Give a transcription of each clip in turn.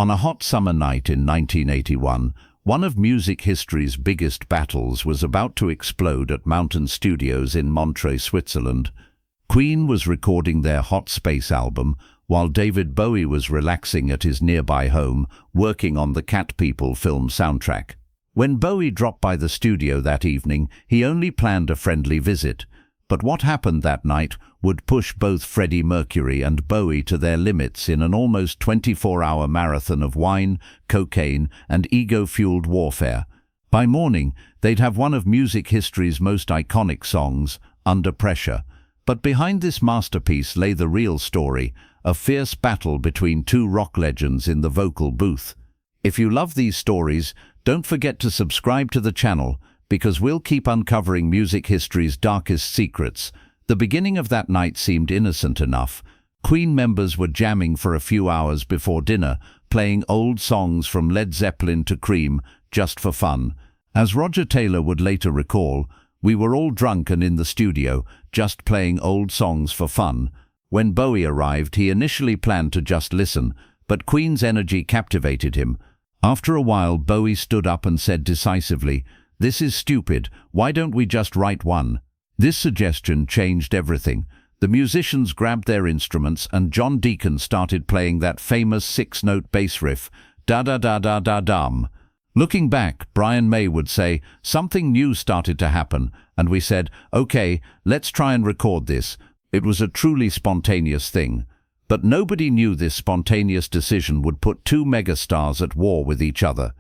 On a hot summer night in 1981, one of music history's biggest battles was about to explode at Mountain Studios in Montreux, Switzerland. Queen was recording their Hot Space album, while David Bowie was relaxing at his nearby home, working on the Cat People film soundtrack. When Bowie dropped by the studio that evening, he only planned a friendly visit. But what happened that night would push both Freddie Mercury and Bowie to their limits in an almost 24-hour marathon of wine, cocaine, and ego-fueled warfare. By morning, they'd have one of music history's most iconic songs, Under Pressure. But behind this masterpiece lay the real story, a fierce battle between two rock legends in the vocal booth. If you love these stories, don't forget to subscribe to the channel, because we'll keep uncovering music history's darkest secrets. The beginning of that night seemed innocent enough. Queen members were jamming for a few hours before dinner, playing old songs from Led Zeppelin to Cream, just for fun. As Roger Taylor would later recall, "We were all drunk and in the studio, just playing old songs for fun." When Bowie arrived, he initially planned to just listen, but Queen's energy captivated him. After a while, Bowie stood up and said decisively, "This is stupid, why don't we just write one?" This suggestion changed everything. The musicians grabbed their instruments and John Deacon started playing that famous six-note bass riff, da-da-da-da-da-dum. Looking back, Brian May would say, "Something new started to happen," and we said, "Okay, let's try and record this." It was a truly spontaneous thing. But nobody knew this spontaneous decision would put two megastars at war with each other.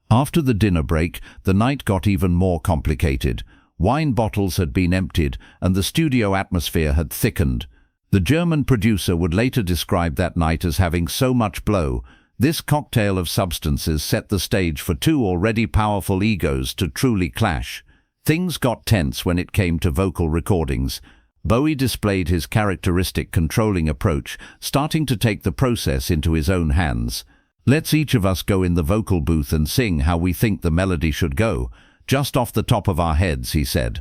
After the dinner break, the night got even more complicated. Wine bottles had been emptied, and the studio atmosphere had thickened. The German producer would later describe that night as having so much blow. This cocktail of substances set the stage for two already powerful egos to truly clash. Things got tense when it came to vocal recordings. Bowie displayed his characteristic controlling approach, starting to take the process into his own hands. "Let's each of us go in the vocal booth and sing how we think the melody should go, just off the top of our heads," he said.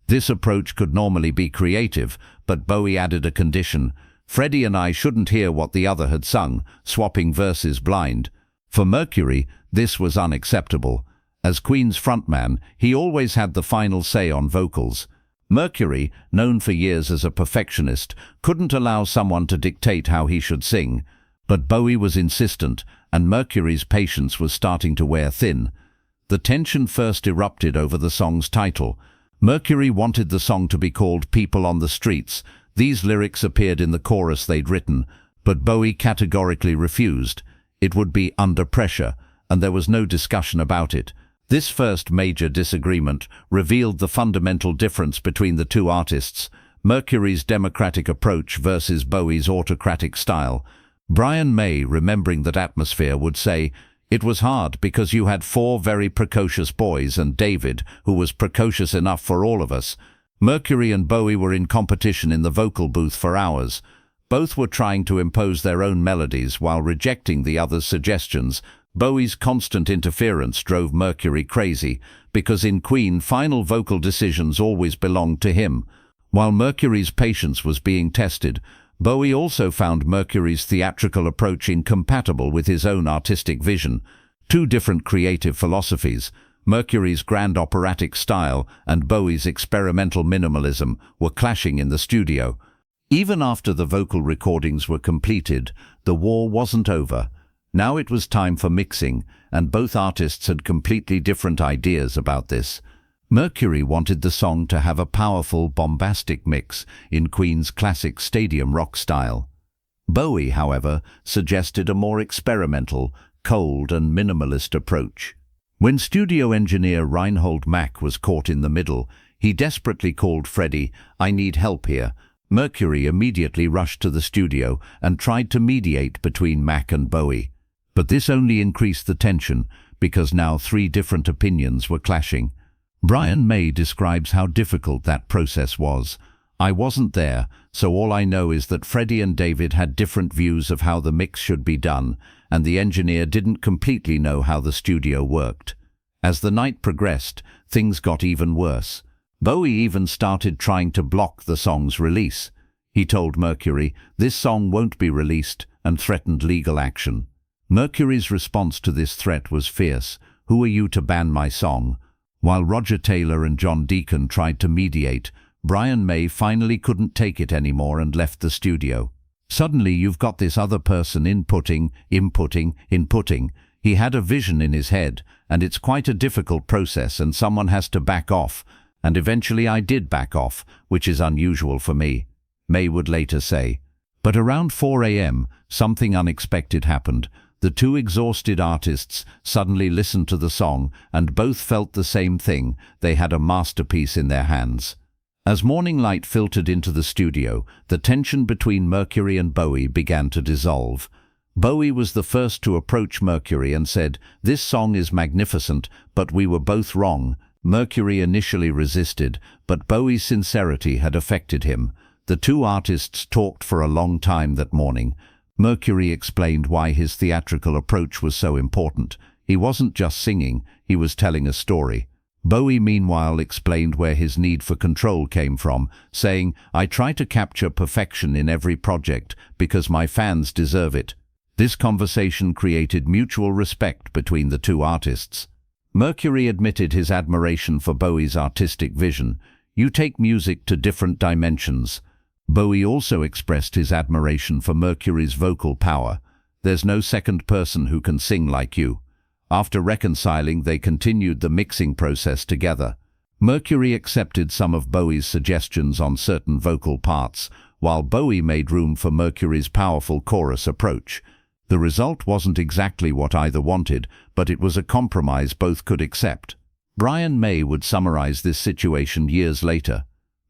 This approach could normally be creative, but Bowie added a condition. "Freddie and I shouldn't hear what the other had sung, swapping verses blind." For Mercury, this was unacceptable. As Queen's frontman, he always had the final say on vocals. Mercury, known for years as a perfectionist, couldn't allow someone to dictate how he should sing. But Bowie was insistent, and Mercury's patience was starting to wear thin. The tension first erupted over the song's title. Mercury wanted the song to be called "People on the Streets." These lyrics appeared in the chorus they'd written, but Bowie categorically refused. It would be "Under Pressure," and there was no discussion about it. This first major disagreement revealed the fundamental difference between the two artists, Mercury's democratic approach versus Bowie's autocratic style. Brian May, remembering that atmosphere, would say, "It was hard because you had four very precocious boys and David, who was precocious enough for all of us." Mercury and Bowie were in competition in the vocal booth for hours. Both were trying to impose their own melodies while rejecting the other's suggestions. Bowie's constant interference drove Mercury crazy, because in Queen, final vocal decisions always belonged to him. While Mercury's patience was being tested, Bowie also found Mercury's theatrical approach incompatible with his own artistic vision. Two different creative philosophies, Mercury's grand operatic style and Bowie's experimental minimalism, were clashing in the studio. Even after the vocal recordings were completed, the war wasn't over. Now it was time for mixing, and both artists had completely different ideas about this. Mercury wanted the song to have a powerful, bombastic mix in Queen's classic stadium rock style. Bowie, however, suggested a more experimental, cold and minimalist approach. When studio engineer Reinhold Mack was caught in the middle, he desperately called Freddie, "I need help here." Mercury immediately rushed to the studio and tried to mediate between Mack and Bowie. But this only increased the tension, because now three different opinions were clashing. Brian May describes how difficult that process was. "I wasn't there, so all I know is that Freddie and David had different views of how the mix should be done, and the engineer didn't completely know how the studio worked." As the night progressed, things got even worse. Bowie even started trying to block the song's release. He told Mercury, "This song won't be released," and threatened legal action. Mercury's response to this threat was fierce. "Who are you to ban my song?" While Roger Taylor and John Deacon tried to mediate, Brian May finally couldn't take it anymore and left the studio. Suddenly you've got this other person inputting. He had a vision in his head, and it's quite a difficult process, and someone has to back off. And eventually I did back off, which is unusual for me, May would later say. But around 4 a.m., something unexpected happened. The two exhausted artists suddenly listened to the song, and both felt the same thing. They had a masterpiece in their hands. As morning light filtered into the studio, the tension between Mercury and Bowie began to dissolve. Bowie was the first to approach Mercury and said, "This song is magnificent, but we were both wrong." Mercury initially resisted, but Bowie's sincerity had affected him. The two artists talked for a long time that morning. Mercury explained why his theatrical approach was so important. He wasn't just singing, he was telling a story. Bowie, meanwhile, explained where his need for control came from, saying, "I try to capture perfection in every project because my fans deserve it." This conversation created mutual respect between the two artists. Mercury admitted his admiration for Bowie's artistic vision. "You take music to different dimensions." Bowie also expressed his admiration for Mercury's vocal power. "There's no second person who can sing like you." After reconciling, they continued the mixing process together. Mercury accepted some of Bowie's suggestions on certain vocal parts, while Bowie made room for Mercury's powerful chorus approach. The result wasn't exactly what either wanted, but it was a compromise both could accept. Brian May would summarize this situation years later.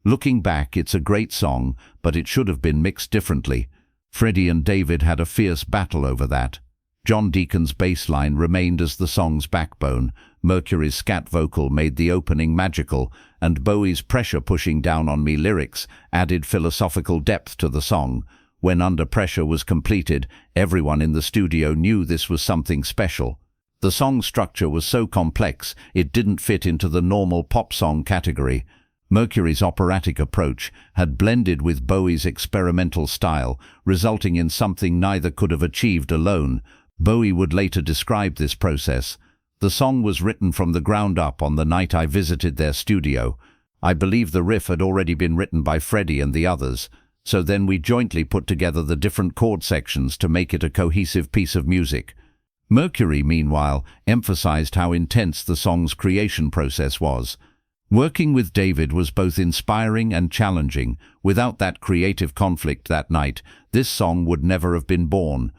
"Looking back, it's a great song, but it should have been mixed differently. Freddie and David had a fierce battle over that. John Deacon's bass line remained as the song's backbone, Mercury's scat vocal made the opening magical, and Bowie's pressure pushing down on me lyrics added philosophical depth to the song. When Under Pressure was completed, everyone in the studio knew this was something special. The song's structure was so complex, it didn't fit into the normal pop song category. Mercury's operatic approach had blended with Bowie's experimental style, resulting in something neither could have achieved alone." Bowie would later describe this process. "The song was written from the ground up on the night I visited their studio. I believe the riff had already been written by Freddie and the others, so then we jointly put together the different chord sections to make it a cohesive piece of music." Mercury, meanwhile, emphasized how intense the song's creation process was. "Working with David was both inspiring and challenging. Without that creative conflict that night, this song would never have been born."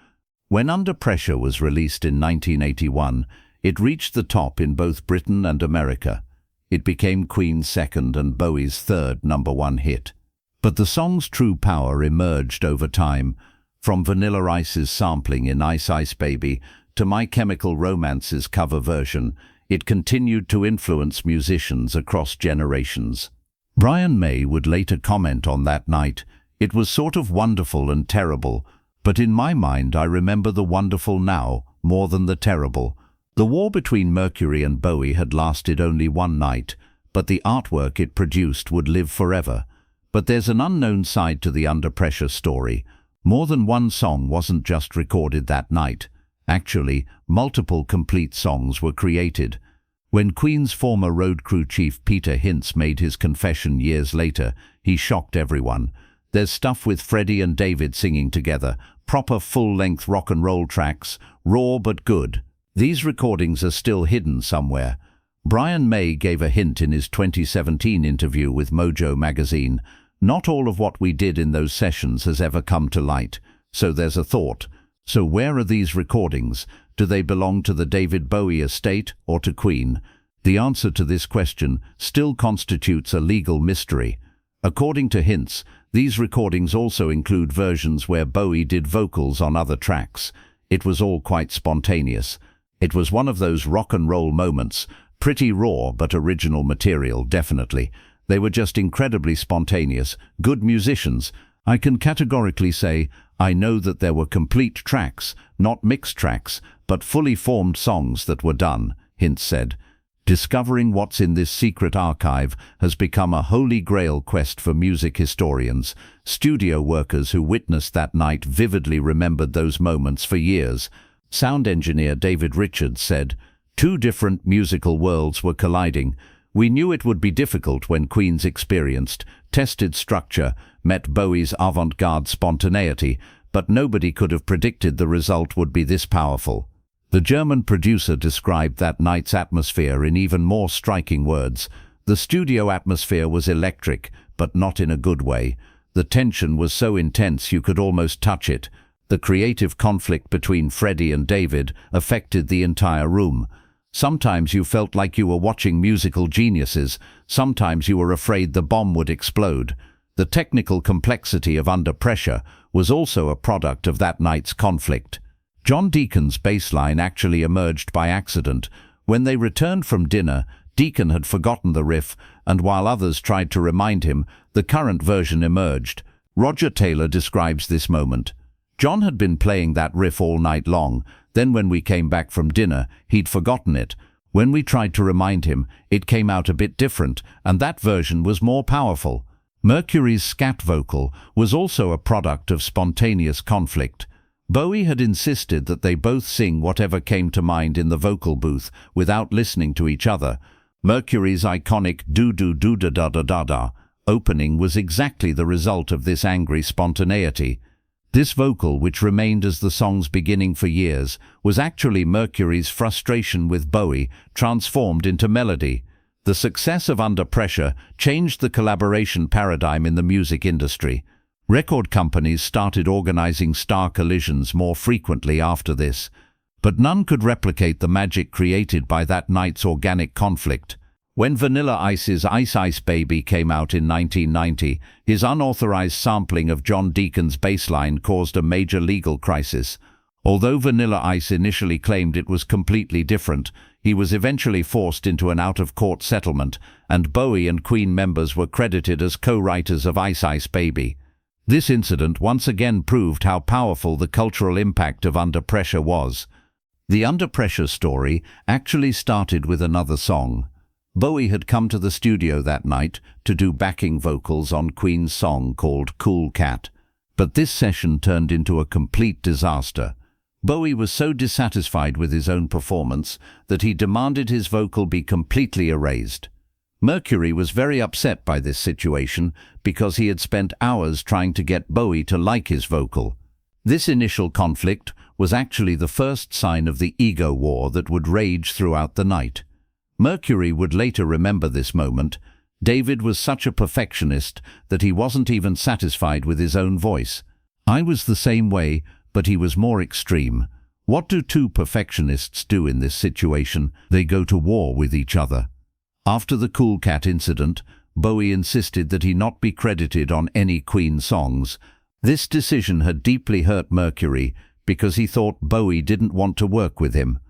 When Under Pressure was released in 1981, it reached the top in both Britain and America. It became Queen's second and Bowie's third #1 hit. But the song's true power emerged over time. From Vanilla Ice's sampling in Ice Ice Baby to My Chemical Romance's cover version, it continued to influence musicians across generations. Brian May would later comment on that night, "It was sort of wonderful and terrible, but in my mind I remember the wonderful now more than the terrible." The war between Mercury and Bowie had lasted only one night, but the artwork it produced would live forever. But there's an unknown side to the Under Pressure story. More than one song wasn't just recorded that night. Actually, multiple complete songs were created. When Queen's former road crew chief Peter Hince made his confession years later, he shocked everyone. "There's stuff with Freddie and David singing together, proper full-length rock and roll tracks, raw but good. These recordings are still hidden somewhere." Brian May gave a hint in his 2017 interview with Mojo magazine. "Not all of what we did in those sessions has ever come to light. So there's a thought. So where are these recordings? Do they belong to the David Bowie estate or to Queen?" The answer to this question still constitutes a legal mystery. According to Hince, these recordings also include versions where Bowie did vocals on other tracks. It was all quite spontaneous. It was one of those rock and roll moments, pretty raw but original material, definitely. They were just incredibly spontaneous, good musicians. I can categorically say, I know that there were complete tracks, not mixed tracks, but fully formed songs that were done, Hince said. Discovering what's in this secret archive has become a holy grail quest for music historians. Studio workers who witnessed that night vividly remembered those moments for years. Sound engineer David Richards said, "Two different musical worlds were colliding. We knew it would be difficult when Queen's experienced, tested structure met Bowie's avant-garde spontaneity, but nobody could have predicted the result would be this powerful." The German producer described that night's atmosphere in even more striking words. "The studio atmosphere was electric, but not in a good way. The tension was so intense you could almost touch it. The creative conflict between Freddie and David affected the entire room. Sometimes you felt like you were watching musical geniuses, sometimes you were afraid the bomb would explode." The technical complexity of Under Pressure was also a product of that night's conflict. John Deacon's bass line actually emerged by accident. When they returned from dinner, Deacon had forgotten the riff, and while others tried to remind him, the current version emerged. Roger Taylor describes this moment. "John had been playing that riff all night long. Then when we came back from dinner, he'd forgotten it. When we tried to remind him, it came out a bit different, and that version was more powerful." Mercury's scat vocal was also a product of spontaneous conflict. Bowie had insisted that they both sing whatever came to mind in the vocal booth without listening to each other. Mercury's iconic do-do-do-da-da-da-da-da opening was exactly the result of this angry spontaneity. This vocal, which remained as the song's beginning for years, was actually Mercury's frustration with Bowie transformed into melody. The success of Under Pressure changed the collaboration paradigm in the music industry. Record companies started organizing star collisions more frequently after this, but none could replicate the magic created by that night's organic conflict. When Vanilla Ice's Ice Ice Baby came out in 1990, his unauthorized sampling of John Deacon's bass line caused a major legal crisis. Although Vanilla Ice initially claimed it was completely different, he was eventually forced into an out-of-court settlement, and Bowie and Queen members were credited as co-writers of Ice Ice Baby. This incident once again proved how powerful the cultural impact of Under Pressure was. The Under Pressure story actually started with another song. Bowie had come to the studio that night to do backing vocals on Queen's song called Cool Cat. But this session turned into a complete disaster. Bowie was so dissatisfied with his own performance that he demanded his vocal be completely erased. Mercury was very upset by this situation because he had spent hours trying to get Bowie to like his vocal. This initial conflict was actually the first sign of the ego war that would rage throughout the night. Mercury would later remember this moment. David was such a perfectionist that he wasn't even satisfied with his own voice. I was the same way, but he was more extreme. What do two perfectionists do in this situation? They go to war with each other. After the Cool Cat incident, Bowie insisted that he not be credited on any Queen songs. This decision had deeply hurt Mercury because he thought Bowie didn't want to work with him.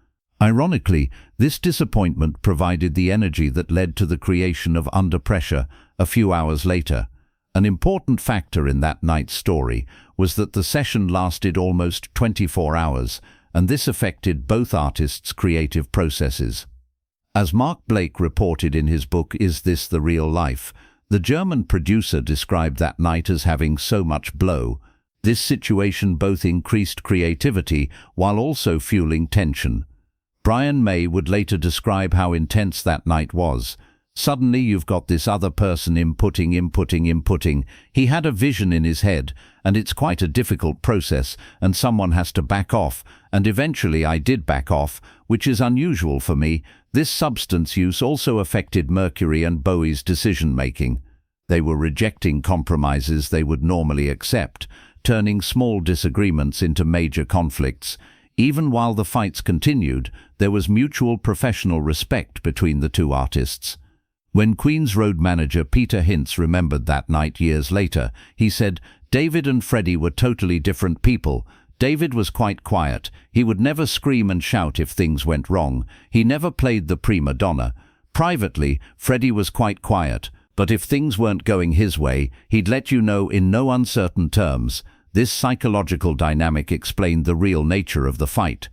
Ironically, this disappointment provided the energy that led to the creation of Under Pressure a few hours later. An important factor in that night's story was that the session lasted almost 24 hours, and this affected both artists' creative processes. As Mark Blake reported in his book Is This the Real Life?, the German producer described that night as having so much blow. This situation both increased creativity while also fueling tension. Brian May would later describe how intense that night was. Suddenly you've got this other person inputting. He had a vision in his head, and it's quite a difficult process, and someone has to back off, and eventually I did back off, which is unusual for me. This substance use also affected Mercury and Bowie's decision-making. They were rejecting compromises they would normally accept, turning small disagreements into major conflicts. Even while the fights continued, there was mutual professional respect between the two artists. When Queen's road manager Peter Hintz remembered that night years later, he said, "David and Freddie were totally different people. David was quite quiet. He would never scream and shout if things went wrong. He never played the prima donna. Privately, Freddie was quite quiet, but if things weren't going his way, he'd let you know in no uncertain terms." This psychological dynamic explained the real nature of the fight.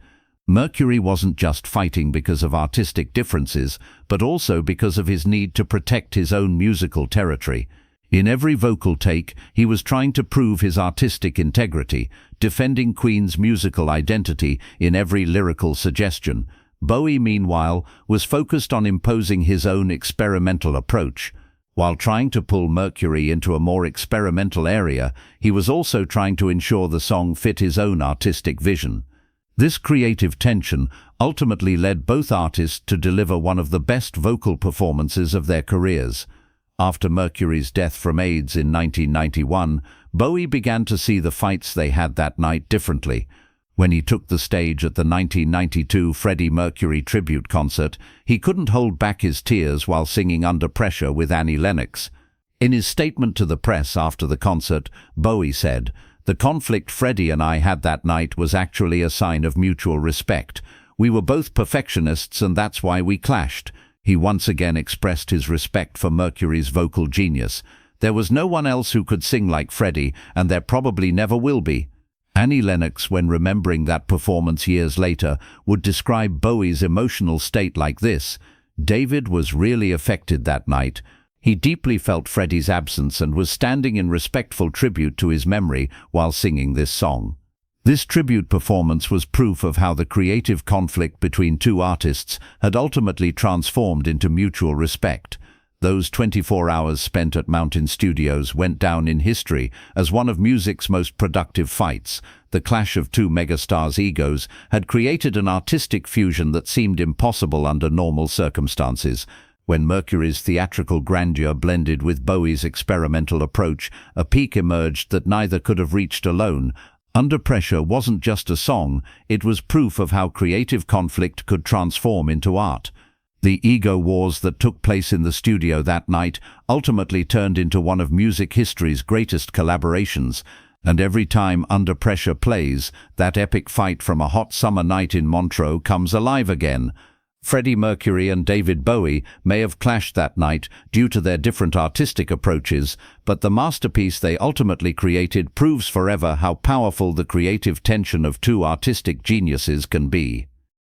Mercury wasn't just fighting because of artistic differences, but also because of his need to protect his own musical territory. In every vocal take, he was trying to prove his artistic integrity, defending Queen's musical identity in every lyrical suggestion. Bowie, meanwhile, was focused on imposing his own experimental approach. While trying to pull Mercury into a more experimental area, he was also trying to ensure the song fit his own artistic vision. This creative tension ultimately led both artists to deliver one of the best vocal performances of their careers. After Mercury's death from AIDS in 1991, Bowie began to see the fights they had that night differently. When he took the stage at the 1992 Freddie Mercury tribute concert, he couldn't hold back his tears while singing Under Pressure with Annie Lennox. In his statement to the press after the concert, Bowie said, "The conflict Freddie and I had that night was actually a sign of mutual respect. We were both perfectionists and that's why we clashed." He once again expressed his respect for Mercury's vocal genius. "There was no one else who could sing like Freddie, and there probably never will be." Annie Lennox, when remembering that performance years later, would describe Bowie's emotional state like this: "David was really affected that night. He deeply felt Freddie's absence and was standing in respectful tribute to his memory while singing this song." This tribute performance was proof of how the creative conflict between two artists had ultimately transformed into mutual respect. Those 24 hours spent at Mountain Studios went down in history as one of music's most productive fights. The clash of two megastars' egos had created an artistic fusion that seemed impossible under normal circumstances. When Mercury's theatrical grandeur blended with Bowie's experimental approach, a peak emerged that neither could have reached alone. Under Pressure wasn't just a song, it was proof of how creative conflict could transform into art. The ego wars that took place in the studio that night ultimately turned into one of music history's greatest collaborations, and every time Under Pressure plays, that epic fight from a hot summer night in Montreux comes alive again. Freddie Mercury and David Bowie may have clashed that night due to their different artistic approaches, but the masterpiece they ultimately created proves forever how powerful the creative tension of two artistic geniuses can be.